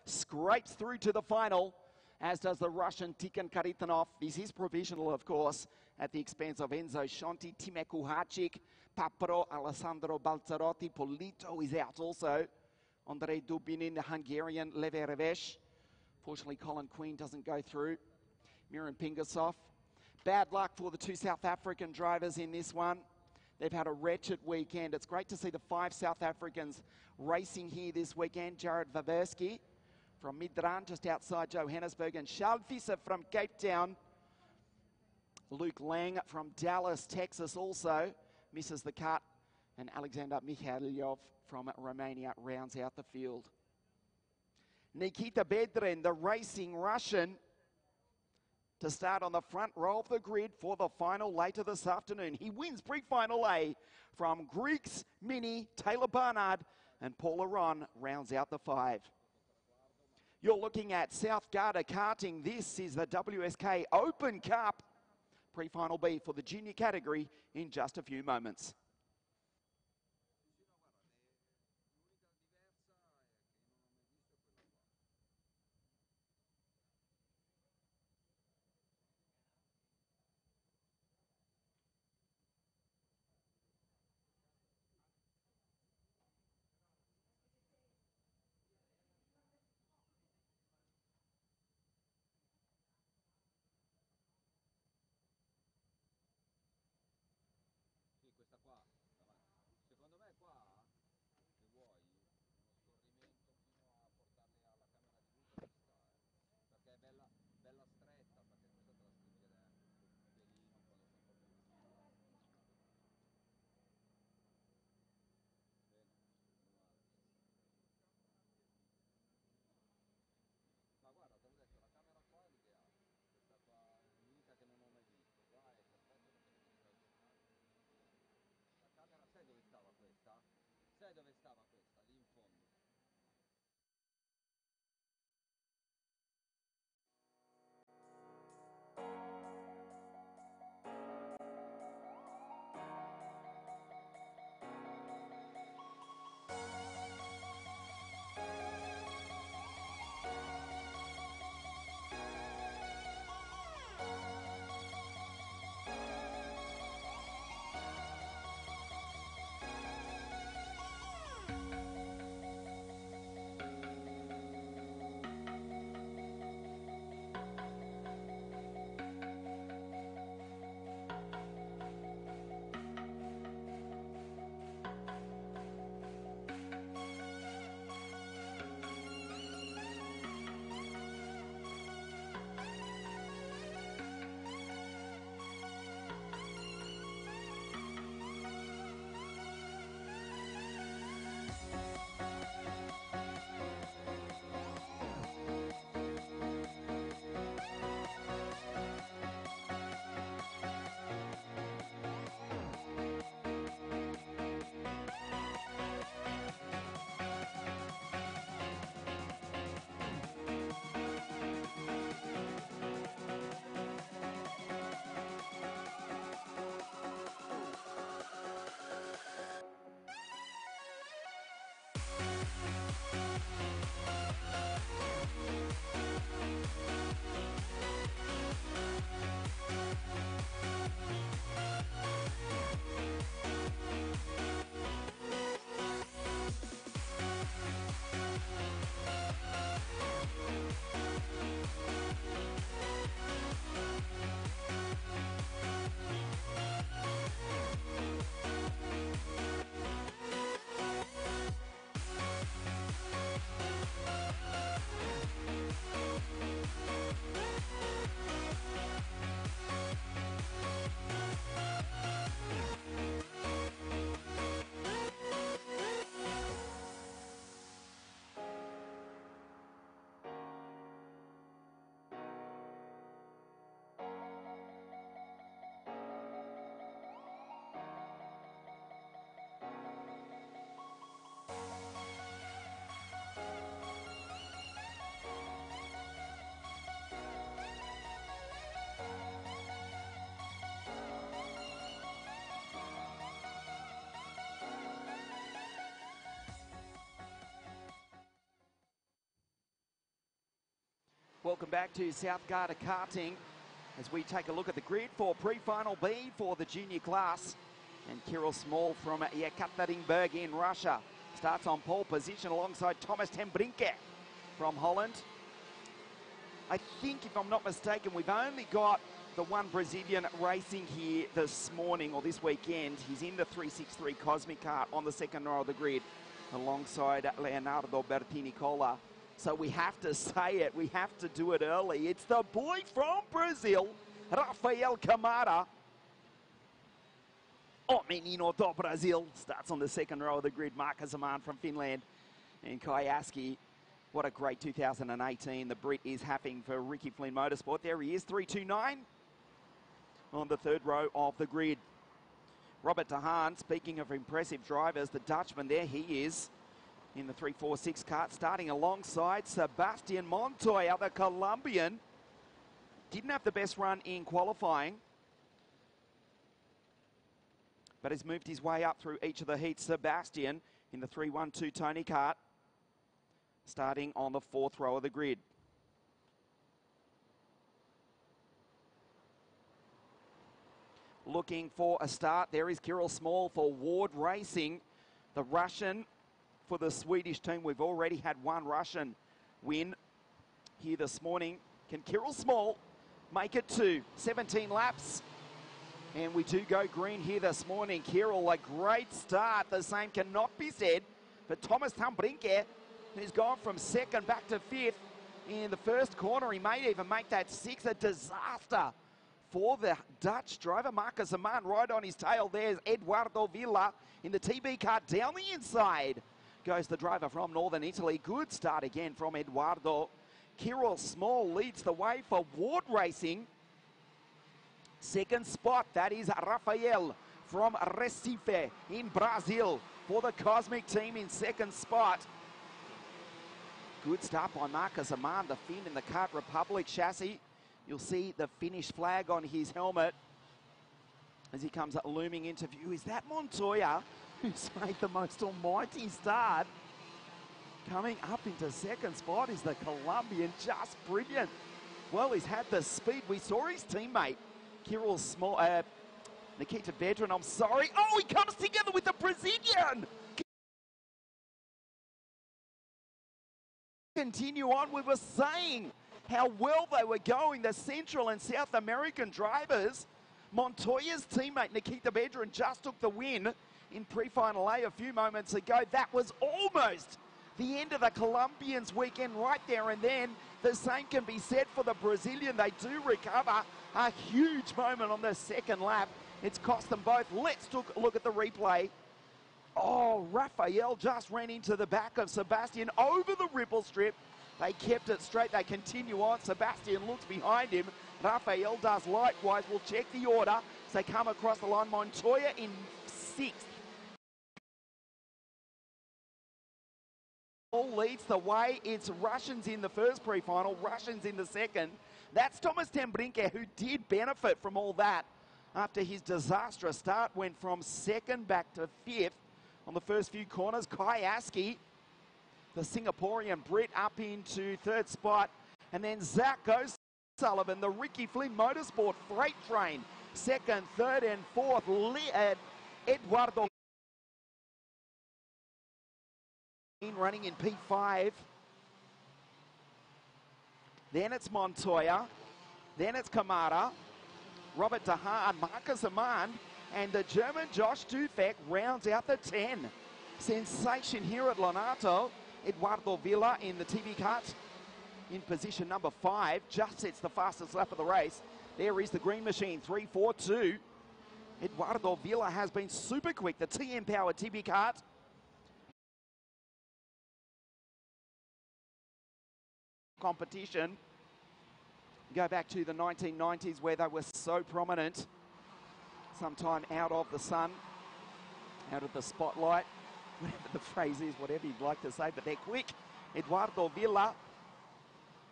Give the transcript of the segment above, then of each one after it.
scrapes through to the final, as does the Russian Tikhon Kharitonov. This is provisional, of course, at the expense of Enzo Scianti, Time Kuhacic, Papro, Alessandro Balzarotti. Polito is out also. Andrei Dubinin, the Hungarian, Leverevesh. Fortunately, Colin Queen doesn't go through. Miran Pingasov. Bad luck for the two South African drivers in this one. They've had a wretched weekend. It's great to see the 5 South Africans racing here this weekend. Jared Wawerski from Midrand, just outside Johannesburg, and Charles Visser from Cape Town. Luke Lang from Dallas, Texas also misses the cut. And Alexander Mikhailyov from Romania rounds out the field. Nikita Bedrin, the racing Russian, to start on the front row of the grid for the final later this afternoon. He wins pre-final A from Greeks, Mini, Taylor Barnard, and Paula Ron rounds out the 5. You're looking at South Garda karting. This is the WSK Open Cup. Pre-final B for the junior category in just a few moments. Questa qua Welcome back to South Garda Karting as we take a look at the grid for pre-final B for the junior class. And Kirill Small from Yekaterinburg in Russia starts on pole position alongside Thomas Tembrinke from Holland. I think, if I'm not mistaken, we've only got the one Brazilian racing here this morning or this weekend. He's in the 363 Cosmic Kart on the second row of the grid alongside Leonardo Bertini-Cola. So we have to say it, we have to do it early. It's the boy from Brazil, Rafael Camara. O menino do Brasil starts on the second row of the grid. Marcus Aman from Finland and Kayaski. What a great 2018 the Brit is having for Ricky Flynn Motorsport. There he is, 329 on the third row of the grid. Robert De Haan, speaking of impressive drivers, the Dutchman, there he is in the 346 kart, starting alongside Sebastian Montoya, the Colombian. Didn't have the best run in qualifying, but has moved his way up through each of the heats. Sebastian in the 312 Tony kart, starting on the fourth row of the grid. Looking for a start, there is Kirill Small for Ward Racing, the Russian. For the Swedish team, we've already had one Russian win here this morning. Can Kirill Small make it to 17 laps? And we do go green here this morning. Kirill, a great start. The same cannot be said for Thomas Tembrinke, who's gone from second back to fifth in the first corner. He may even make that sixth. A disaster for the Dutch driver. Marcus Aman right on his tail. There's Eduardo Villa in the TB car down the inside. Goes the driver from Northern Italy. Good start again from Eduardo. Kirill Small leads the way for Ward Racing. Second spot, that is Rafael from Recife in Brazil for the Cosmic team in second spot. Good start by Marcus Aman, the Finn in the Kart Republic chassis. You'll see the Finnish flag on his helmet as he comes looming into view. Is that Montoya, who's made the most almighty start? Coming up into second spot is the Colombian, just brilliant. Well, he's had the speed. We saw his teammate, Kirill Small, Nikita Vedran, I'm sorry. Oh, he comes together with the Brazilian. Continue on, we were saying how well they were going, the Central and South American drivers. Montoya's teammate, Nikita Vedran, just took the win in pre-final A a few moments ago. That was almost the end of the Colombians' weekend right there and then. The same can be said for the Brazilian. They do recover. A huge moment on the second lap. It's cost them both. Let's look at the replay. Oh, Rafael just ran into the back of Sebastian over the ripple strip. They kept it straight. They continue on. Sebastian looks behind him. Rafael does likewise. We'll check the order as they come across the line. Montoya in sixth. Leads the way. It's Russians in the first pre-final, Russians in the second. That's Thomas Tembrinke, who did benefit from all that after his disastrous start. Went from second back to fifth on the first few corners. Kayaski, the Singaporean Brit, up into third spot. And then Zach O'Sullivan, the Ricky Flynn Motorsport freight train, second, third and fourth. Eduardo running in P5. Then it's Montoya. Then it's Camara. Robert De Haan, Marcus Aman, and the German Josh Dufek rounds out the 10. Sensation here at Lonato. Eduardo Villa in the TV kart in position number 5. Just sets the fastest lap of the race. There is the green machine, 3:42. Eduardo Villa has been super quick. The TM Power TV kart. Competition. Go back to the 1990s where they were so prominent. Sometime out of the sun, out of the spotlight, whatever the phrase is, whatever you'd like to say, but they're quick. Eduardo Villa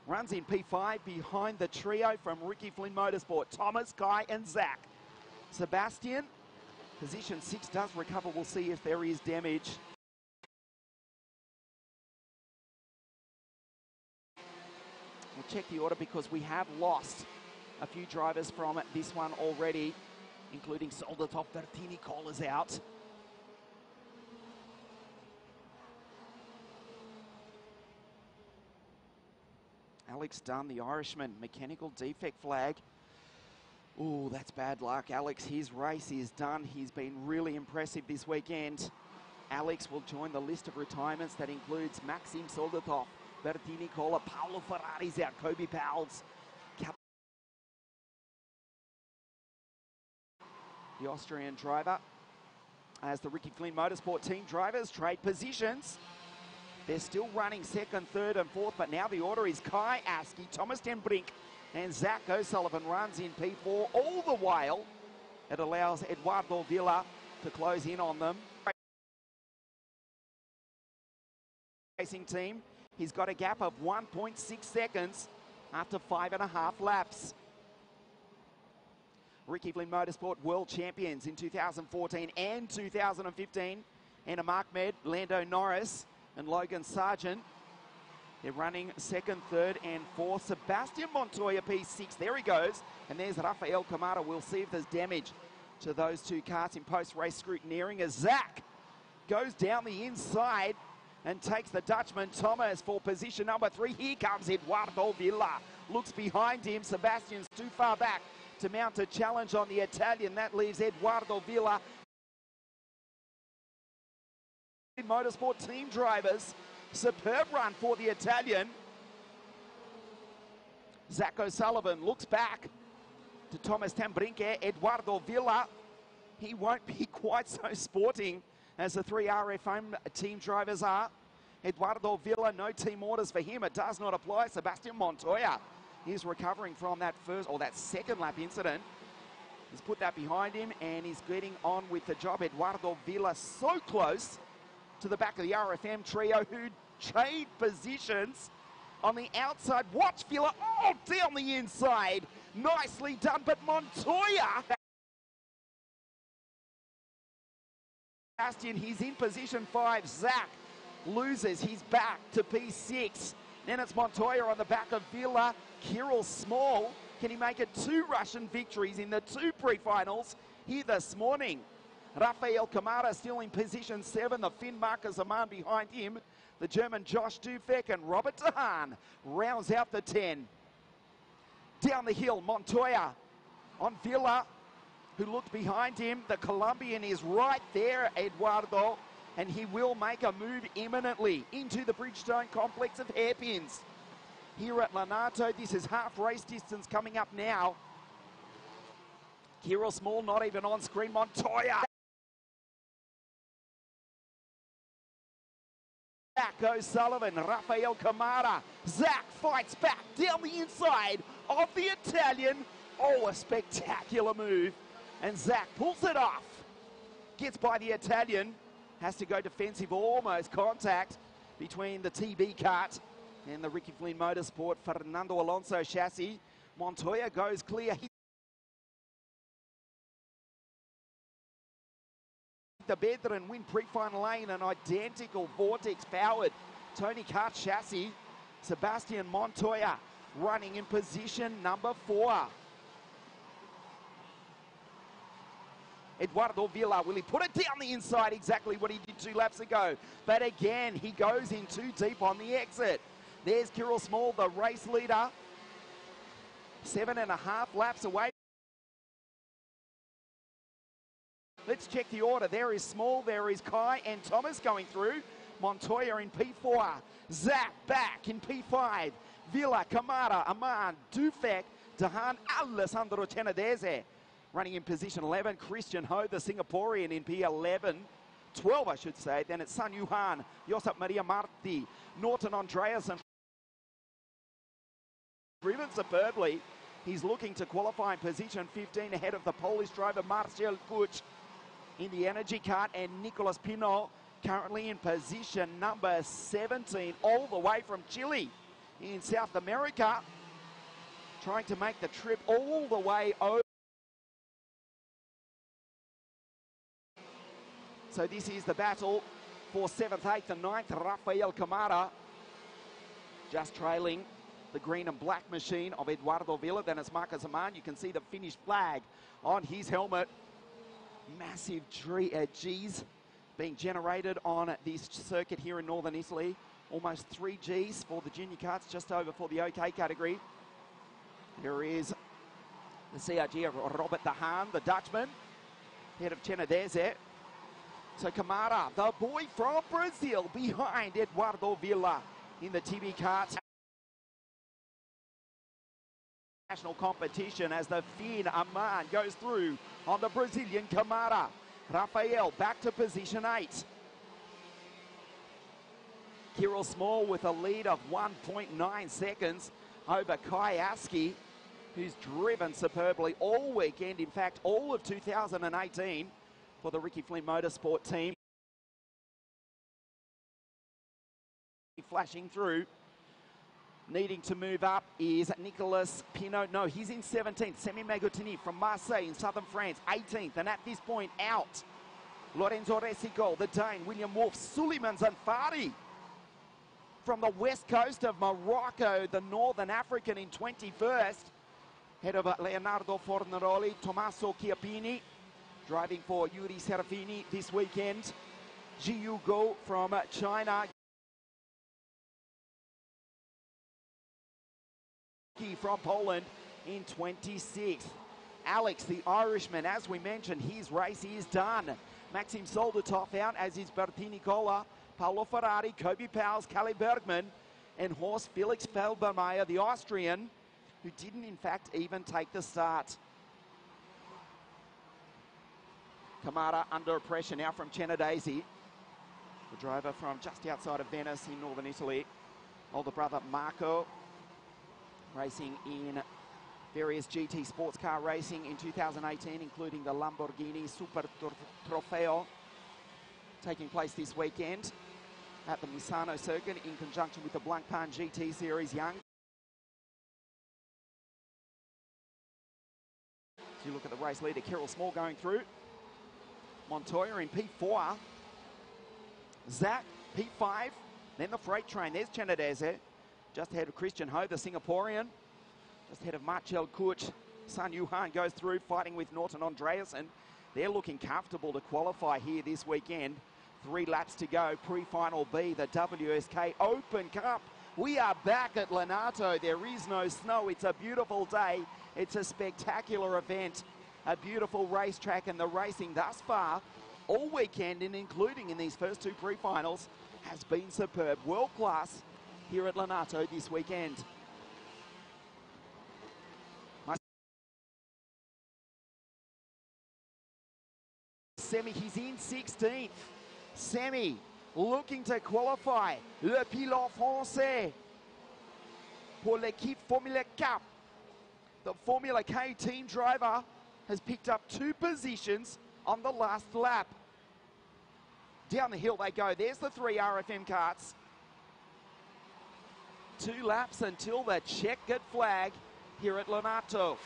runs in P5 behind the trio from Ricky Flynn Motorsport, Thomas, Kai and Zach. Sebastian, position 6, does recover. We'll see if there is damage. We'll check the order because we have lost a few drivers from this one already, including Soldatov. Bertini Cole is out. Alex Dunn, the Irishman, mechanical defect flag. Ooh, that's bad luck. Alex, his race is done. He's been really impressive this weekend. Alex will join the list of retirements that includes Maxim Soldatov, Bertini Cola, Paolo Ferrari's out, Kobe Powell's. The Austrian driver, as the Ricky Flynn Motorsport team drivers trade positions. They're still running second, third and fourth, but now the order is Kai Askey, Thomas ten Brink and Zach O'Sullivan runs in P4. All the while, it allows Eduardo Villa to close in on them. Racing team, he's got a gap of 1.6 seconds after 5.5 laps. Ricky Flynn Motorsport world champions in 2014 and 2015. Enam Ahmed, Lando Norris and Logan Sargent. They're running second, third and fourth. Sebastian Montoya P6, there he goes. And there's Rafael Camara. We'll see if there's damage to those two cars in post-race scrutineering as Zach goes down the inside and takes the Dutchman Thomas for position number 3. Here comes Eduardo Villa. Looks behind him. Sebastian's too far back to mount a challenge on the Italian. That leaves Eduardo Villa. Motorsport team drivers. Superb run for the Italian. Zach O'Sullivan looks back to Thomas Tambrinke. Eduardo Villa, he won't be quite so sporting as the 3 RFM team drivers are. Eduardo Villa, no team orders for him. It does not apply. Sebastian Montoya is recovering from that first or that second lap incident. He's put that behind him and he's getting on with the job. Eduardo Villa so close to the back of the RFM trio who trade positions on the outside. Watch Villa, oh, down the inside. Nicely done, but Montoya. Bastian, he's in position 5. Zach loses, he's back to P6. Then it's Montoya on the back of Villa. Kirill Small, can he make it 2 Russian victories in the 2 pre-finals here this morning? Rafael Camara still in position 7. The Finn Marcus Aman behind him. The German Josh Dufek and Robert de Haan rounds out the 10. Down the hill, Montoya on Villa, who looked behind him. The Colombian is right there, Eduardo, and he will make a move imminently into the Bridgestone complex of hairpins. Here at Lanato, this is half race distance coming up now. Kirill Small not even on screen. Montoya. Zach O'Sullivan, Rafael Camara. Zach fights back down the inside of the Italian. Oh, a spectacular move. And Zach pulls it off. Gets by the Italian. Has to go defensive, almost contact between the TB kart and the Ricky Flynn Motorsport Fernando Alonso chassis. Montoya goes clear. The better and win pre-final lane, an identical Vortex-powered Tony Kart chassis. Sebastian Montoya running in position number 4. Eduardo Villa, will he put it down the inside? Exactly what he did 2 laps ago. But again, he goes in too deep on the exit. There's Kirill Small, the race leader. 7.5 laps away. Let's check the order. There is Small, there is Kai and Thomas going through. Montoya in P4. Zach back in P5. Villa, Camara, Aman, Dufek, de Haan, Alessandro Chenadese. Running in position 11, Christian Ho, the Singaporean in P11. 12, I should say. Then it's Sun Yuhan, Josep Maria Marti, Norton Andreasen. Driven superbly. He's looking to qualify in position 15 ahead of the Polish driver Marcel Kuch in the energy kart, and Nicolas Pinot currently in position number 17 all the way from Chile in South America, trying to make the trip all the way over. So this is the battle for 7th, 8th and 9th. Rafael Camara just trailing the green and black machine of Eduardo Villa. Then it's Marcus Aman. You can see the Finnish flag on his helmet. Massive G's being generated on this circuit here in northern Italy. Almost 3 Gs for the junior karts, just over for the OK category. There is the CRG of Robert De Haan, the Dutchman, head of Cenedese. So Camara, the boy from Brazil, behind Eduardo Villa in the TB karts. National competition as the Finn Aman goes through on the Brazilian Camara. Rafael back to position 8. Kirill Small with a lead of 1.9 seconds over Kai Aski, who's driven superbly all weekend, in fact all of 2018 for the Ricky Flynn Motorsport team. Flashing through. Needing to move up is Nicolas Pinot. No, he's in 17th. Semi Magotini from Marseille in southern France, 18th. And at this point, out. Lorenzo Resico, the Dane, William Wolf, Suleiman Zanfari from the west coast of Morocco, the Northern African in 21st. Head of Leonardo Fornaroli, Tommaso Chiappini, driving for Yuri Serafini this weekend. Ji Go from China. From Poland in 26th. Alex, the Irishman, as we mentioned, his race is done. Maxim Soldatov out, as is Bertini Cola, Paolo Ferrari, Kobe Powers, Kalle Bergman, and Horst Felix Felbermeier, the Austrian, who didn't in fact even take the start. Camara under pressure now from Cenedese, the driver from just outside of Venice in northern Italy. Older brother Marco, racing in various GT sports car racing in 2018, including the Lamborghini Super Trofeo, taking place this weekend at the Misano circuit in conjunction with the Blancpain GT Series Young. So you look at the race leader, Kirill Small going through. Montoya in P4. Zach, P5. Then the freight train. There's Cenedese. Just ahead of Christian Ho, the Singaporean. Just ahead of Marcel Kuch. Sun Yuhan goes through, fighting with Norton Andreasen. They're looking comfortable to qualify here this weekend. 3 laps to go. Pre-final B, the WSK Open Cup. We are back at Lonato. There is no snow. It's a beautiful day. It's a spectacular event. A beautiful racetrack, and the racing thus far all weekend, and including in these first 2 pre-finals, has been superb. World class here at Lonato this weekend. Semi, he's in 16th. Semi looking to qualify. Le pilote français pour l'équipe Formula Cup. The Formula K team driver has picked up 2 positions on the last lap. Down the hill they go. There's the 3 RFM karts. 2 laps until the checkered flag here at Lonato.